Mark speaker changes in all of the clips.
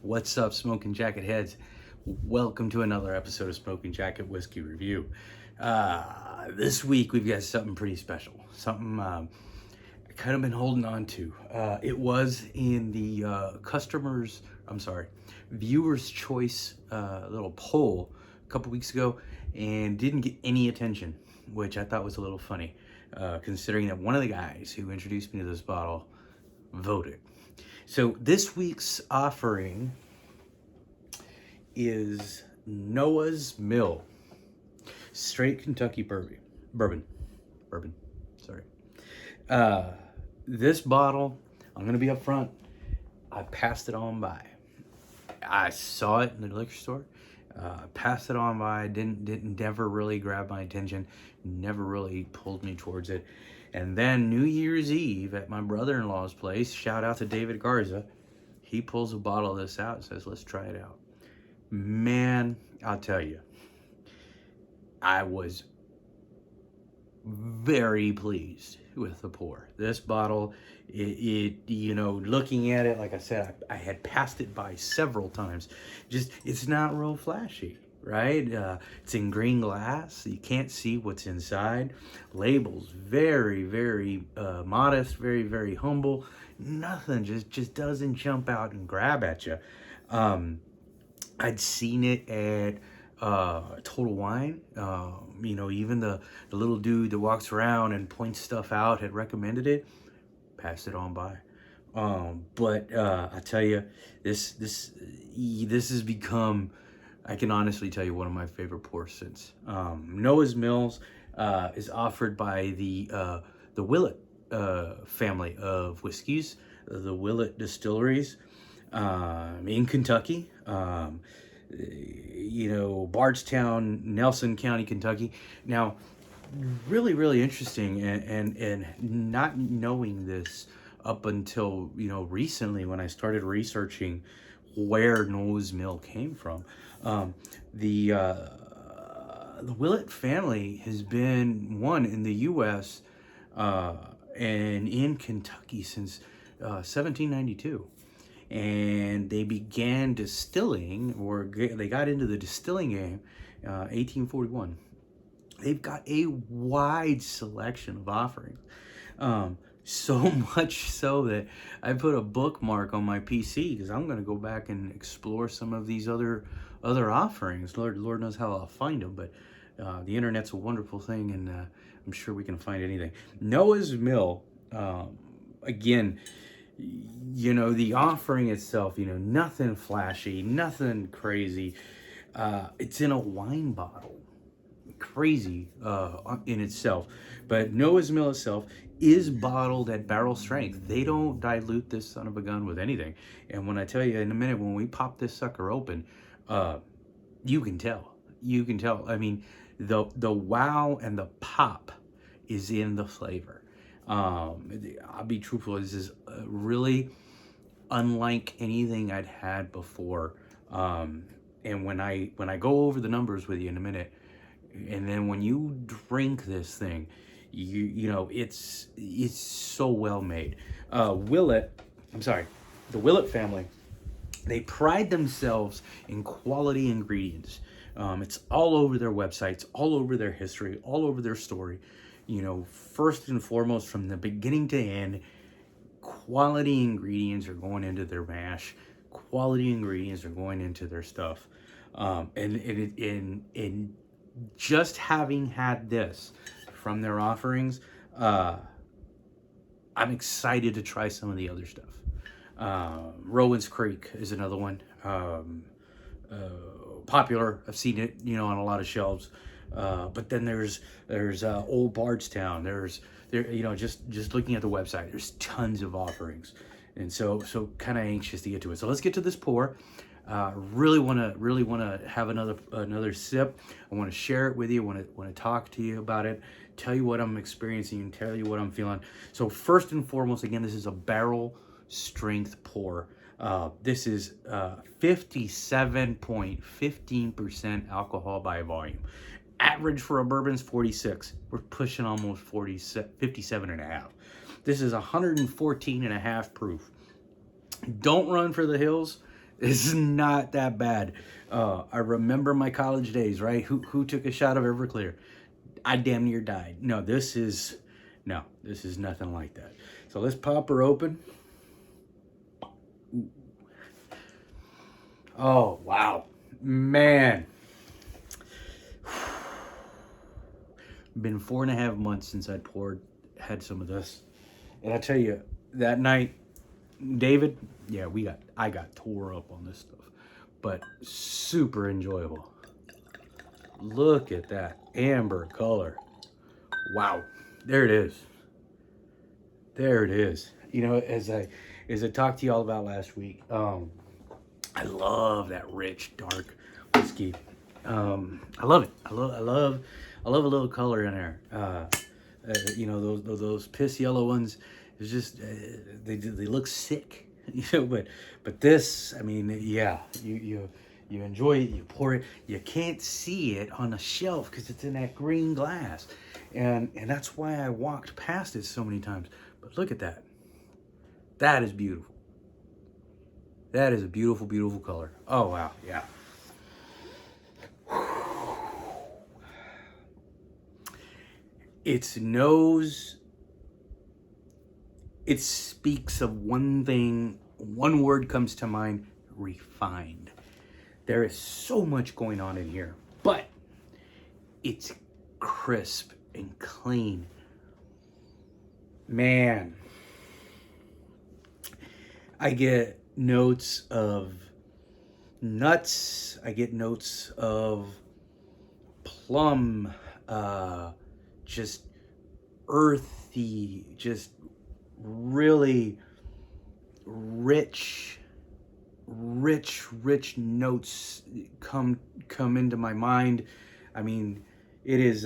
Speaker 1: What's up, Smoking Jacket heads? Welcome to another episode of Smoking Jacket Whiskey Review. This week we've got something pretty special, something I kind of been holding on to. It was in the viewers' choice little poll a couple weeks ago and didn't get any attention, which I thought was a little funny, considering that one of the guys who introduced me to this bottle voted. So this week's offering is Noah's Mill Straight Kentucky Bourbon. Sorry. This bottle, I'm gonna be upfront, I passed it on by. I saw it in the liquor store. Passed it on by. Never really grabbed my attention. Never really pulled me towards it. And then New Year's Eve at my brother-in-law's place, shout out to David Garza, he pulls a bottle of this out and says, let's try it out. Man, I'll tell you, I was very pleased with the pour. This bottle, looking at it, like I said, I had passed it by several times. It's not real flashy, right? It's in green glass. You can't see what's inside. Labels very, very modest, very, very humble. Nothing just doesn't jump out and grab at you. I'd seen it at Total Wine. Even the little dude that walks around and points stuff out had recommended it. Passed it on by. But I tell you, this has become, I can honestly tell you, one of my favorite pours since. Noah's Mills is offered by the Willett family of whiskeys, the Willett distilleries in Kentucky. Bardstown, Nelson County, Kentucky. Now, really, really interesting, and not knowing this up until, recently when I started researching where Noah's Mill came from. The Willett family has been in the U.S. And in Kentucky since 1792. And they began distilling, or they got into the distilling game 1841. They've got a wide selection of offerings. So much so that I put a bookmark on my PC because I'm going to go back and explore some of these other offerings. Lord knows how I'll find them, but the internet's a wonderful thing, and I'm sure we can find anything. Noah's Mill, again, the offering itself, nothing flashy, nothing crazy. It's in a wine bottle. Crazy in itself. But Noah's Mill itself is bottled at barrel strength. They don't dilute this son of a gun with anything. And when I tell you in a minute, when we pop this sucker open, you can tell. You can tell. I mean, the wow and the pop is in the flavor. I'll be truthful, this is really unlike anything I'd had before. And when I go over the numbers with you in a minute, and then when you drink this thing, it's so well made. The Willett family, they pride themselves in quality ingredients. It's all over their websites, all over their history, all over their story. First and foremost, from the beginning to end, quality ingredients are going into their mash. Quality ingredients are going into their stuff. And just having had this from their offerings, I'm excited to try some of the other stuff. Rowan's Creek is another one. Popular. I've seen it, on a lot of shelves. But then there's Old Bardstown. Just looking at the website, there's tons of offerings, and so kind of anxious to get to it. So let's get to this pour. Really want to have another sip. I want to share it with you. Want to talk to you about it. Tell you what I'm experiencing and tell you what I'm feeling. So first and foremost, again, this is a barrel strength pour. This is 57.15% alcohol by volume. Average for a bourbon is 46. We're pushing almost 57 and a half. This is 114 and a half proof. Don't run for the hills. It's not that bad. I remember my college days, right? Who took a shot of Everclear? I damn near died. No, this is nothing like that. So let's pop her open. Oh, wow. Man. Been 4.5 months since had some of this. And I tell you, that night, David, yeah, I got tore up on this stuff. But super enjoyable. Look at that amber color. Wow. There it is. There it is. You know, as I talked to you all about last week, I love that rich, dark whiskey. I love it. I love a little color in there. You know, those piss yellow ones. It's just they look sick. You know, but this, I mean, yeah, you enjoy it. You pour it. You can't see it on the shelf because it's in that green glass, and that's why I walked past it so many times. But look at that. That is beautiful. That is a beautiful, beautiful color. Oh, wow. Yeah. Its nose, it speaks of one thing. One word comes to mind: refined. There is so much going on in here, but it's crisp and clean. Man, I get notes of nuts. I get notes of plum, just earthy, just really rich notes come into my mind. I mean, it is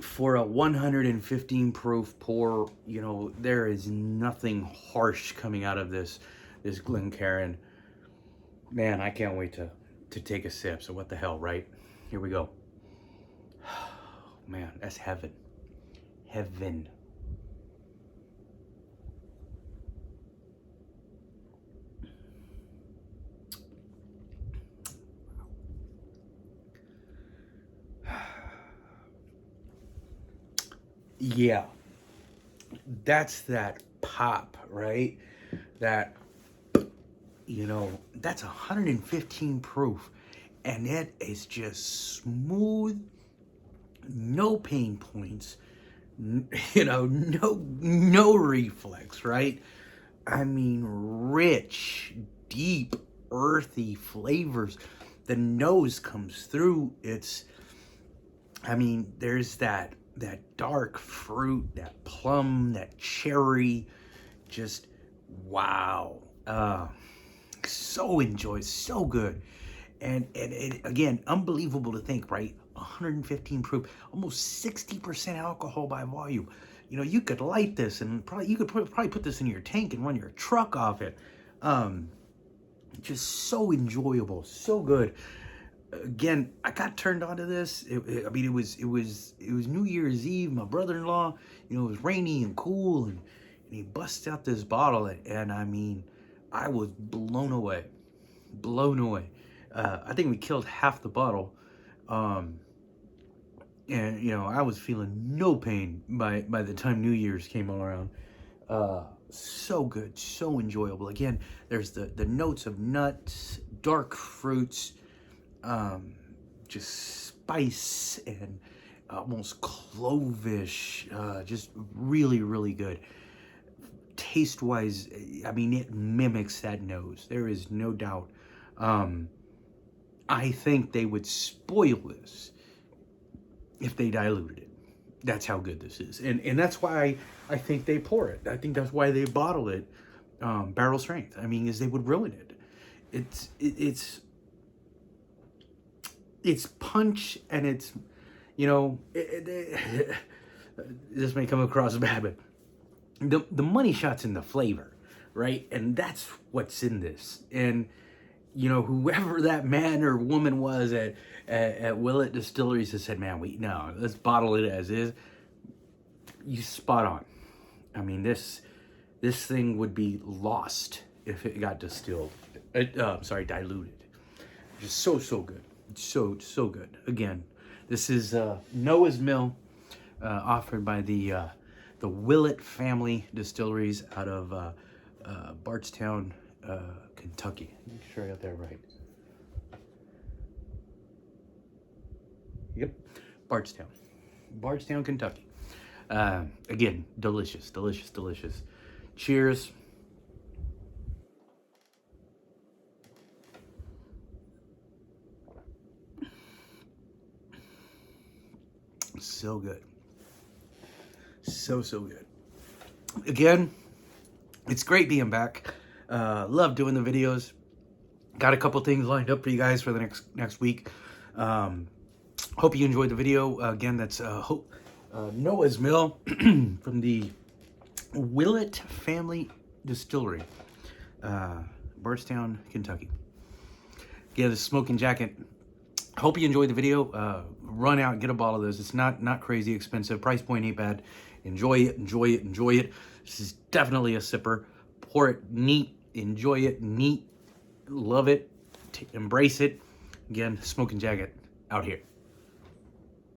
Speaker 1: for a 115 proof pour, you know, there is nothing harsh coming out of this Glencairn. Man, I can't wait to take a sip. So what the hell, right? Here we go. Man, that's heaven. Heaven. Yeah, that's that pop, right? That, you know, that's 115 proof, and it is just smooth, no pain points, you know, no reflex, right? I mean, rich, deep, earthy flavors. The nose comes through. I mean, there's that dark fruit, that plum, that cherry, just wow. So enjoyed, so good. And it, again, unbelievable to think, right? 115 proof, almost 60% alcohol by volume. You know, you could light this and you could probably put this in your tank and run your truck off it. Just so enjoyable, so good. Again, I got turned on to this. I mean, it was New Year's Eve. My brother-in-law, you know, it was rainy and cool, and he busts out this bottle, and I mean, I was blown away. I think we killed half the bottle, and you know, I was feeling no pain by the time New Year's came all around. So good, so enjoyable. Again, there's the notes of nuts, dark fruits, just spice and almost clovish, just really good. Taste wise, I mean, it mimics that nose. There is no doubt. I think they would spoil this if they diluted it. That's how good this is, and that's why I think they pour it. I think that's why they bottle it barrel strength. I mean, is they would ruin it. It's punch, and it's, you know, this may come across bad, but the money shot's in the flavor, right? And that's what's in this. And you know, whoever that man or woman was at Willett Distilleries that said, "Man, let's bottle it as is." You spot on. I mean, this thing would be lost if it got distilled. Sorry, diluted. Just so good. So good. Again, this is Noah's Mill, offered by the Willett family distilleries out of Bardstown, Kentucky. Make sure I got that right. Yep, Bardstown, Kentucky. Again, delicious. Cheers. So good. So good. Again, it's great being back. Love doing the videos. Got a couple things lined up for you guys for the next week. Hope you enjoyed the video. Again, that's Noah's Mill from the Willett family distillery, Bardstown, Kentucky. Again, the Smoking Jacket. Hope you enjoyed the video. Run out and get a bottle of this. It's not crazy expensive. Price point ain't bad. Enjoy it. This is definitely a sipper. Pour it neat. Enjoy it neat. Love it. Embrace it. Again, Smoking Jacket out here.